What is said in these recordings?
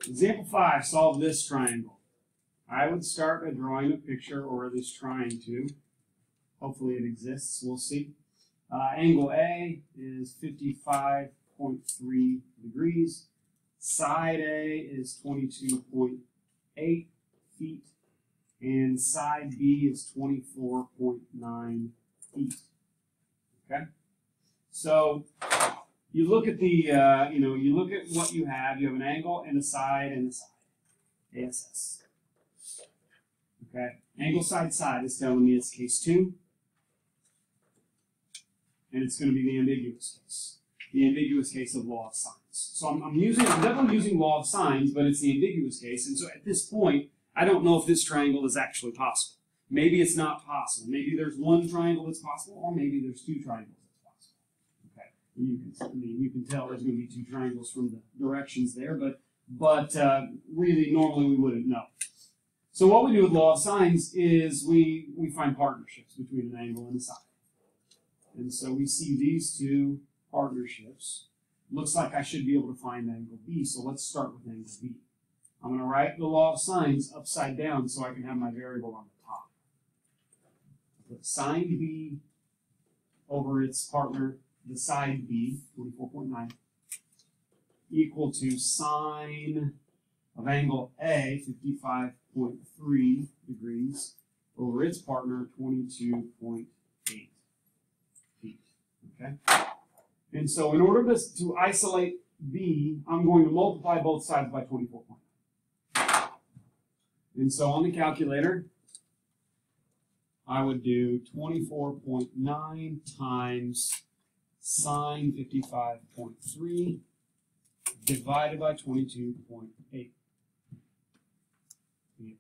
Example 5, solve this triangle. I would start by drawing a picture, or at least trying to. Hopefully it exists, we'll see. Angle A is 55.3 degrees. Side A is 22.8 feet. And side B is 24.9 feet. Okay? So you look at the, you look at what you have. You have an angle and a side and a side. ASS. Okay? Angle side side is telling me it's case 2. And it's going to be the ambiguous case. The ambiguous case of law of sines. So I'm definitely using law of sines, but it's the ambiguous case. And so at this point, I don't know if this triangle is actually possible. Maybe it's not possible. Maybe there's one triangle that's possible, or maybe there's 2 triangles that's possible. Okay, you can tell there's going to be 2 triangles from the directions there, but really normally we wouldn't know. So what we do with law of sines is we find partnerships between an angle and a side. And so we see these 2 partnerships. Looks like I should be able to find angle B, so let's start with angle B. I'm going to write the law of sines upside down so I can have my variable on the top. Put sine B over its partner, the side B, 24.9, equal to sine of angle A, 55.3 degrees, over its partner, 22.8 feet. Okay? And so in order to isolate B, I'm going to multiply both sides by 24.9. And so on the calculator, I would do 24.9 times sine 55.3 divided by 22.8.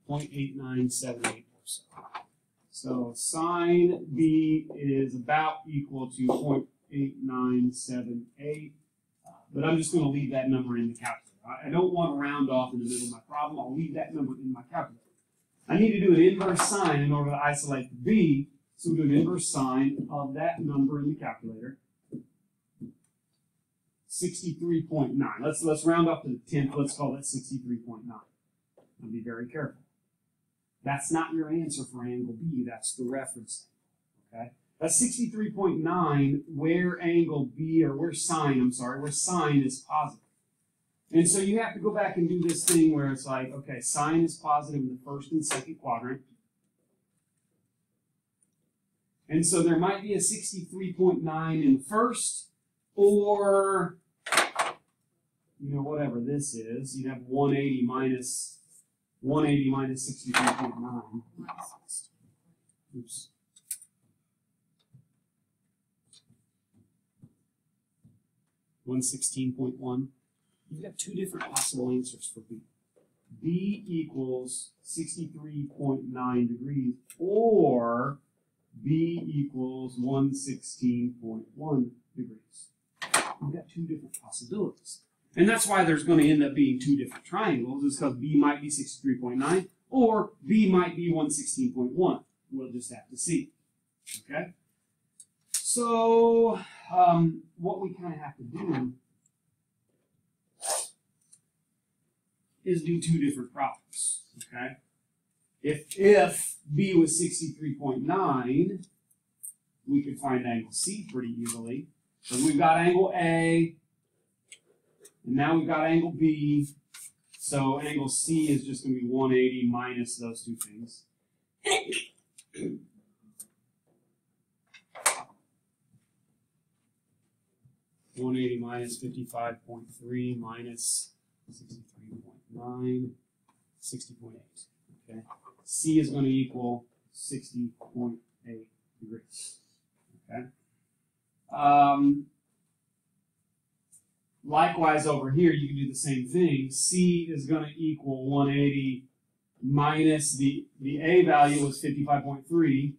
0.8978 or so. So sine B is about equal to 0.8978, but I'm just going to leave that number in the calculator. I don't want to round off in the middle of my problem. I'll leave that number in my calculator. I need to do an inverse sine in order to isolate the B, so we'll do an inverse sine of that number in the calculator. 63.9. Let's round off to the 10th. Let's call that 63.9. Now be very careful. That's not your answer for angle B. That's the reference angle. Okay? That's 63.9 where angle B, or where sine is positive. And so you have to go back and do this thing where it's like, okay, sine is positive in the first and second quadrant. And so there might be a 63.9 in the first, or, whatever this is. You'd have 180 minus 63.9. Oops. $116.1. You've got 2 different possible answers for B. B equals 63.9 degrees, or B equals 116.1 degrees. You've got 2 different possibilities. And that's why there's going to end up being 2 different triangles, is because B might be 63.9, or B might be 116.1. We'll just have to see. Okay? So, what we kind of have to do is do 2 different problems. Okay? If B was 63.9, we could find angle C pretty easily. Because we've got angle A, and now we've got angle B. So angle C is just going to be 180 minus those 2 things. 180 minus 55.3 minus 63.9, 60.8. Okay, C is going to equal 60.8 degrees. Okay. Likewise, over here, you can do the same thing. C is going to equal 180 minus the A value was 55.3.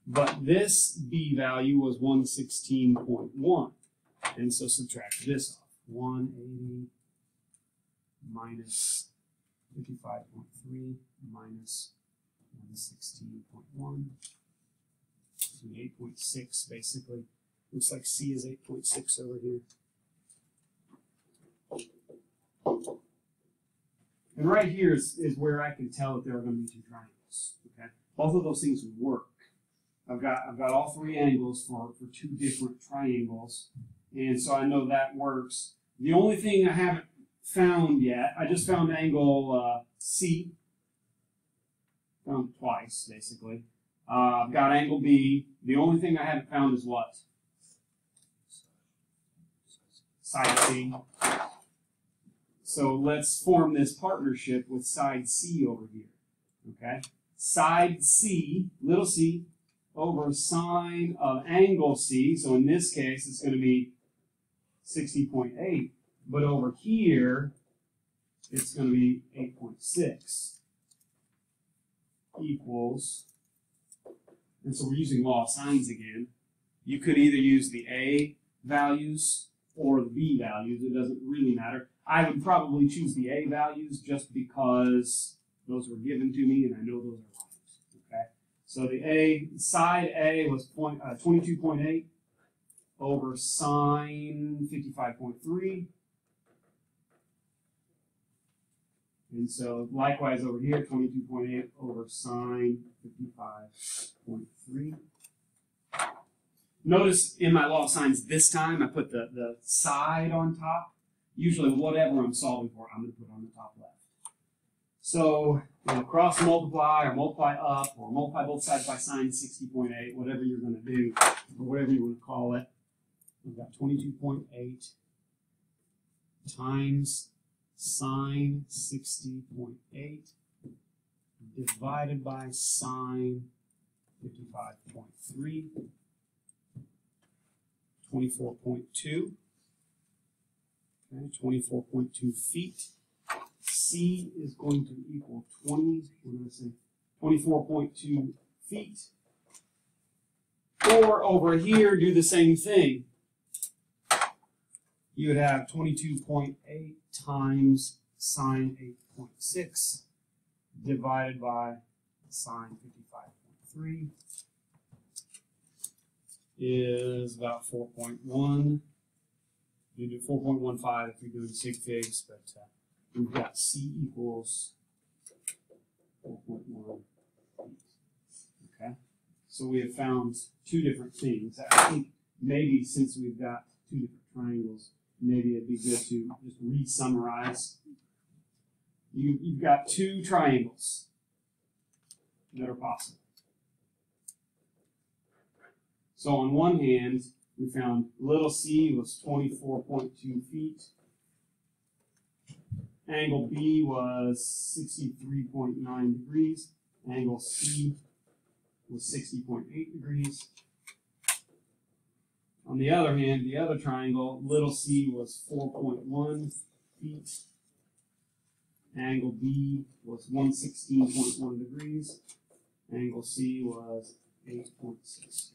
But this B value was 116.1. And so subtract this off. 180 minus 55.3 minus 116.1. 8.6 basically. Looks like C is 8.6 over here. And right here is where I can tell that there are going to be two triangles. Okay, both of those things would work. I've got all three angles for two different triangles, and so I know that works. The only thing I haven't found yet, I just found angle C. Found it twice, basically. I've got angle B. The only thing I haven't found is what? Side C. So let's form this partnership with side C over here. Okay? Side C, little c, over sine of angle C. So in this case, it's going to be 60.8. But over here, it's going to be 8.6 equals, and so we're using law of sines again. You could either use the A values or the B values. It doesn't really matter. I would probably choose the A values just because those were given to me and I know those are right. Okay, so the A, side A was 22.8 over sine 55.3. And so likewise over here, 22.8 over sine 55.3. Notice in my law of sines this time, I put the side on top. Usually whatever I'm solving for, I'm going to put on the top left. So cross multiply or multiply up or multiply both sides by sine 60.8, whatever you're going to do, or whatever you want to call it. We've got 22.8 times sine 60.8 divided by sine 55.3, 24.2. Okay, 24.2 feet. C is going to equal 24.2 feet. Or over here, do the same thing. You would have 22.8 times sine 8.6 divided by sine 55.3 is about 4.1. You do 4.15 if you're doing sig figs, but we've got C equals 4.1. Okay, so we have found two different things. I think maybe since we've got two different triangles, maybe it'd be good to just re-summarize. You've got two triangles that are possible. So on one hand, we found little c was 24.2 feet. Angle B was 63.9 degrees. Angle C was 60.8 degrees. On the other hand, the other triangle, little c was 4.1 feet. Angle B was 116.1 degrees. Angle C was 8.6 degrees.